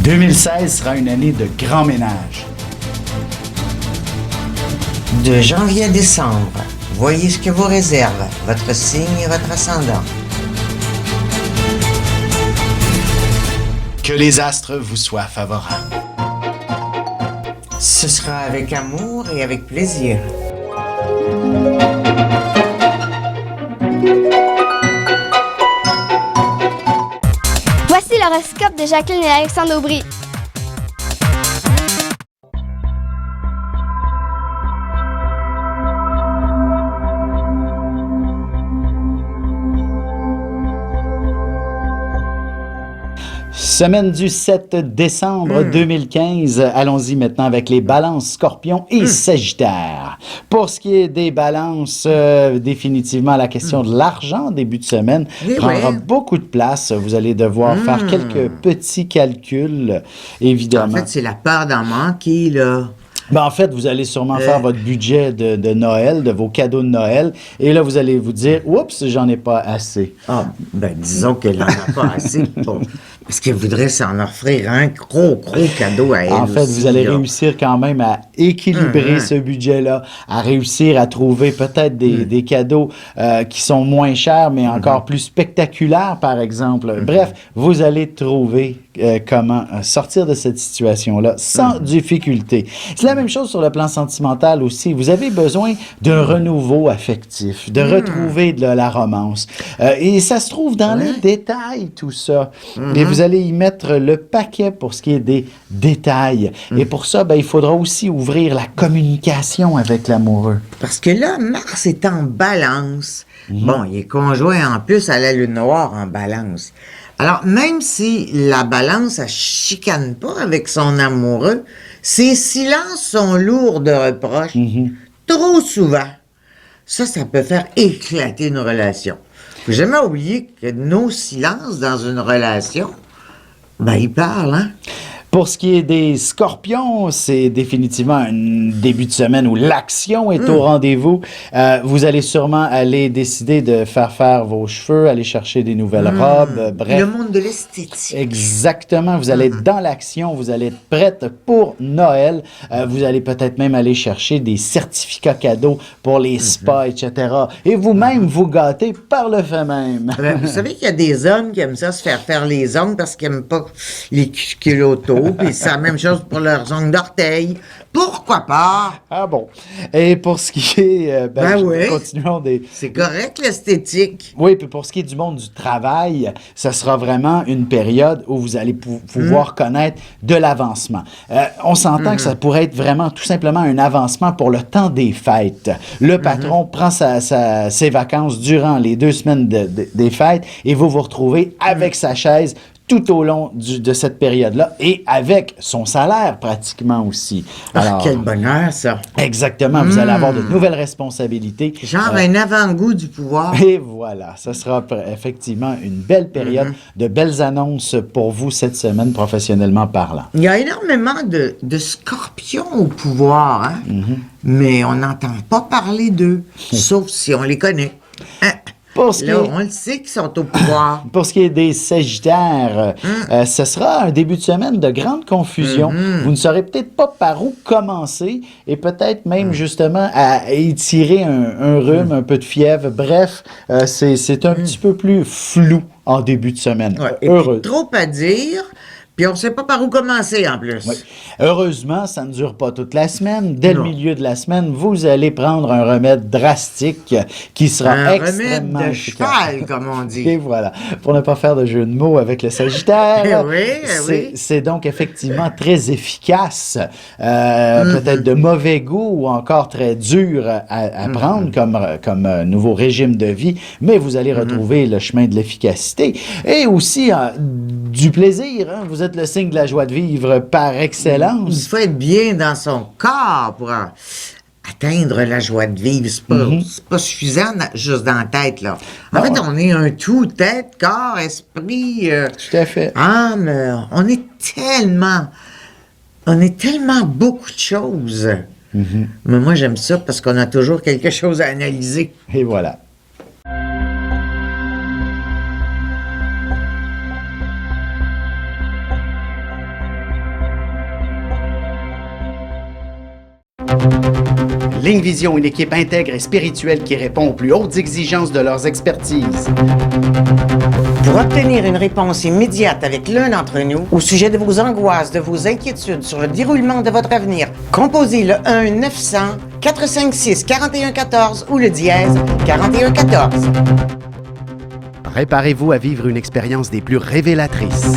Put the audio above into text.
2016 sera une année de grand ménage. De janvier à décembre, voyez ce que vous réserve votre signe et votre ascendant. Que les astres vous soient favorables. Ce sera avec amour et avec plaisir. Voici l'horoscope de Jacqueline et Alexandre Aubry. Semaine du 7 décembre 2015. Allons-y maintenant avec les balances, scorpions et sagittaires. Pour ce qui est des balances, définitivement la question de l'argent en début de semaine prendra beaucoup de place. Vous allez devoir faire quelques petits calculs, évidemment. En fait, c'est la peur d'en manquer, là. Ben, en fait, vous allez sûrement faire votre budget de Noël, de vos cadeaux de Noël, et là, vous allez vous dire, oups, j'en ai pas assez. Ah, ben disons qu'elle n'en a pas assez. Bon, parce qu'elle voudrait s'en offrir un gros cadeau à elle. En fait, aussi, vous allez là. réussir quand même à équilibrer ce budget-là, à réussir à trouver peut-être des cadeaux qui sont moins chers, mais encore plus spectaculaires, par exemple. Bref, vous allez trouver comment sortir de cette situation-là sans difficulté. C'est la même chose sur le plan sentimental aussi. Vous avez besoin d'un renouveau affectif, de retrouver de la romance. Et ça se trouve dans les détails, tout ça. Et vous allez y mettre le paquet pour ce qui est des détails. Et pour ça, ben, il faudra aussi ouvrir la communication avec l'amoureux. Parce que là, Mars est en balance. Bon, il est conjoint en plus à la lune noire en balance. Alors, même si la balance, elle chicane pas avec son amoureux, ses silences sont lourds de reproches trop souvent. Ça peut faire éclater une relation. Faut jamais oublier que nos silences dans une relation, ben, ils parlent, hein? Pour ce qui est des scorpions, c'est définitivement un début de semaine où l'action est au rendez-vous. Vous allez sûrement aller décider de faire vos cheveux, aller chercher des nouvelles robes, bref. Le monde de l'esthétique. Exactement. Vous allez être dans l'action, vous allez être prête pour Noël. Vous allez peut-être même aller chercher des certificats cadeaux pour les spas, etc. Et vous-même vous gâter par le fait même. Vous savez qu'il y a des hommes qui aiment ça se faire les ongles parce qu'ils n'aiment pas les culottos. Puis c'est la même chose pour leurs ongles d'orteil. Pourquoi pas? Ah bon. Et pour ce qui est... continuons des... C'est correct, l'esthétique. Oui, puis pour ce qui est du monde du travail, ça sera vraiment une période où vous allez pouvoir connaître de l'avancement. On s'entend que ça pourrait être vraiment tout simplement un avancement pour le temps des fêtes. Le patron prend ses vacances durant les 2 semaines des fêtes et vous vous retrouvez avec sa chaise tout au long de cette période-là et avec son salaire pratiquement aussi. Alors, quel bonheur, ça! Exactement. Vous allez avoir de nouvelles responsabilités. Genre un avant-goût du pouvoir. Et voilà, ça sera effectivement une belle période, de belles annonces pour vous cette semaine, professionnellement parlant. Il y a énormément de scorpions au pouvoir, hein? Mais on n'entend pas parler d'eux, sauf si on les connaît. Hein? On le sait qu'ils sont au pouvoir. Pour ce qui est des Sagittaires, ce sera un début de semaine de grande confusion. Vous ne saurez peut-être pas par où commencer et peut-être même justement à étirer un rhume, un peu de fièvre. Bref, c'est un petit peu plus flou en début de semaine. Ouais, et puis, trop à dire. Puis on ne sait pas par où commencer, en plus. Oui. Heureusement, ça ne dure pas toute la semaine. Dès le milieu de la semaine, vous allez prendre un remède drastique qui sera extrêmement remède de cheval, comme on dit. Et voilà. Pour ne pas faire de jeu de mots avec le Sagittaire, oui. c'est donc effectivement très efficace. Peut-être de mauvais goût ou encore très dur à prendre comme nouveau régime de vie, mais vous allez retrouver le chemin de l'efficacité et aussi du plaisir. Hein? Vous êtes le signe de la joie de vivre par excellence. Il faut être bien dans son corps pour atteindre la joie de vivre. C'est pas suffisant juste dans la tête, là. En fait, on est un tout, tête, corps, esprit, tout à fait. âme. On est tellement beaucoup de choses. Mais moi, j'aime ça parce qu'on a toujours quelque chose à analyser. Et voilà. Ligne Vision, une équipe intègre et spirituelle qui répond aux plus hautes exigences de leurs expertises. Pour obtenir une réponse immédiate avec l'un d'entre nous au sujet de vos angoisses, de vos inquiétudes sur le déroulement de votre avenir, composez le 1-900-456-4114 ou le dièse 4114. Préparez-vous à vivre une expérience des plus révélatrices.